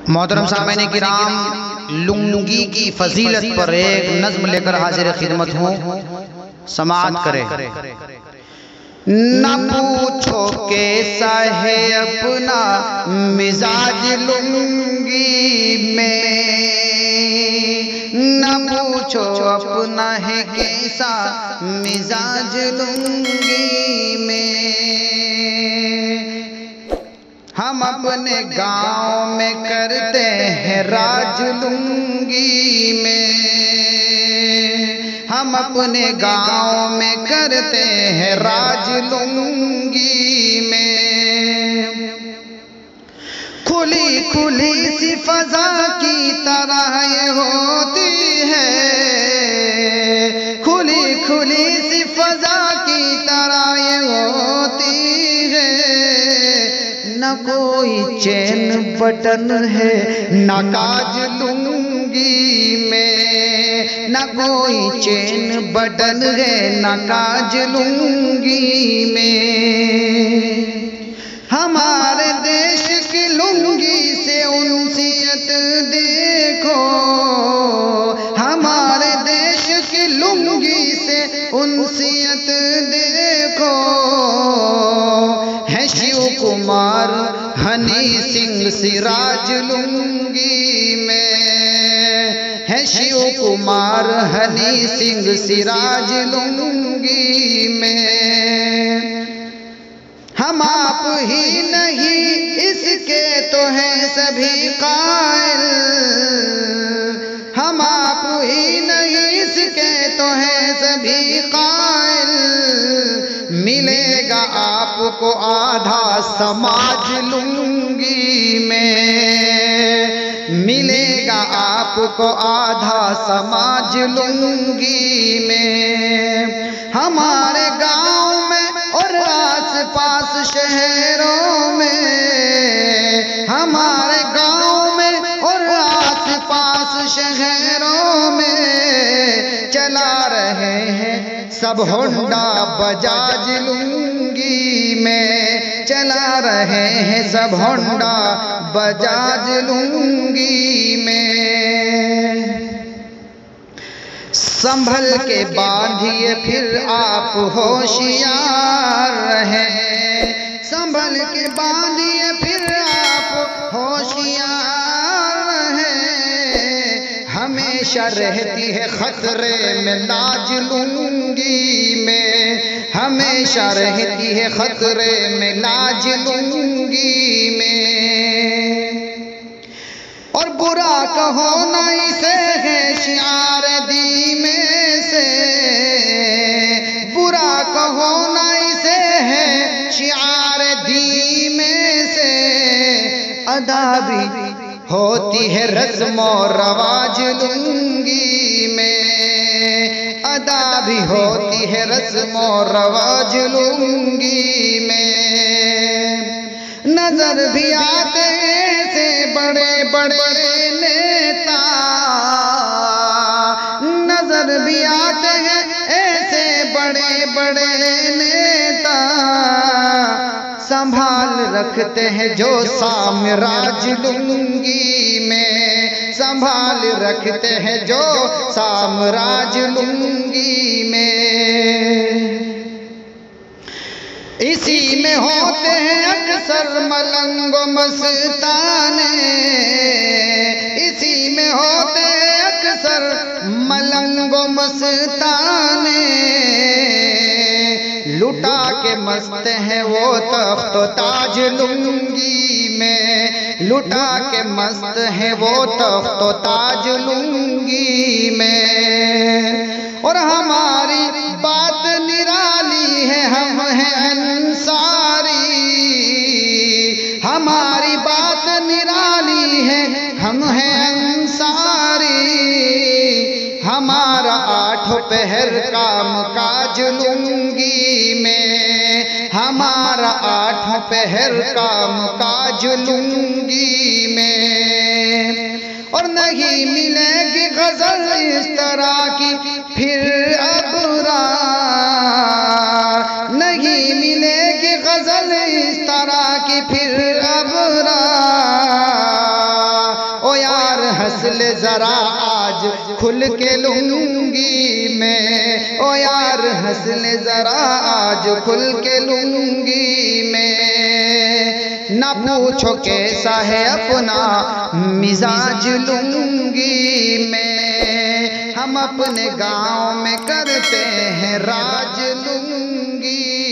मोहतरम सामईन किराम, लुंगी की फजीलत पर एक नज्म लेकर हाजिर खिदमत हूँ, समाअत करें। न पूछो कैसा है अपना मिजाज लुंगी में, न पूछो अपना है कैसा मिजाज लुंगी में। हम अपने गांव में करते हैं राज लुंगी में, हम अपने गांव में करते हैं राज लुंगी में। खुली खुली सी फजा की तरह ये होती है, खुली खुली सी फजा की तरह ये होती है। न कोई चैन बटन है न काज लुंगी में, न कोई चैन बटन है न काज लुंगी में। हमारे देश की लुंगी से उनसियत देखो, हमारे देश की लुंगी से उनसियत देखो। है शिव कुमार हनी सिंह सिराज लुंगी में, है शिव कुमार हनी सिंह सिराज लुंगी में। हम आप ही नहीं इसके तो हैं सभी कायल, हम आप ही नहीं इसके तो हैं सभी कायल। मिलेगा आपको आधा समाज लुंगी में, मिलेगा आपको आधा समाज लुंगी में। हमारे गांव में और आस पास शहरों में, हमारे गांव में और आस पास शहरों में चला रहे हैं सब होंडा बजाज लुंगी में, चला रहे हैं सब होंडा बजाज लुंगी में। संभल के बांधिए फिर आप होशियार रहें, संभल के बांधिए फिर आप होशियार रहें। हमेशा रहती है खतरे में लाज लुंगी में, हमेशा रहती है खतरे में लाज लुंगी में। और बुरा कहो ना इसे है शियार दी में से, बुरा कहो ना इसे है शियार दी में से। अदा भी होती है रस्म और रवाज लुंगी में, अदा भी होती है रस्म और रवाज लुंगी में। नजर भी आते से बड़े बड़े नेता, नजर भी आते हैं ऐसे बड़े बड़े नेता। संभाल रखते हैं जो साम्राज लुंगी में, संभाल रखते हैं जो साम्राज लुंगी में। इसी में होते हैं अक्सर मलंगो मस्ताने, इसी में होते हैं अक्सर मलंगो मस्ताने। लुटा के मस्त हैं वो तख्त ताज लुंगी में, लुटा के मस्त हैं वो तख्त ताज लुंगी में। और हमारी बात निराली है, हम हैं अंसारी, हमारी बात निराली है, हम हैं अंसारी। हमारा 8 पहर काम काज लुंगी में, हमारा 8 पहर काम काज लुंगी में। और नहीं मिलेगी गजल इस तरह की फिर अबरा, नहीं मिलेगी गजल इस तरह की फिर अबरा। ले जरा आज खुल के लूंगी मैं, ओ यार हंस ले जरा आज खुल के लूंगी मैं। ना पूछो कैसा है अपना मिजाज लूंगी मैं, हम अपने गांव में करते हैं राज लूंगी।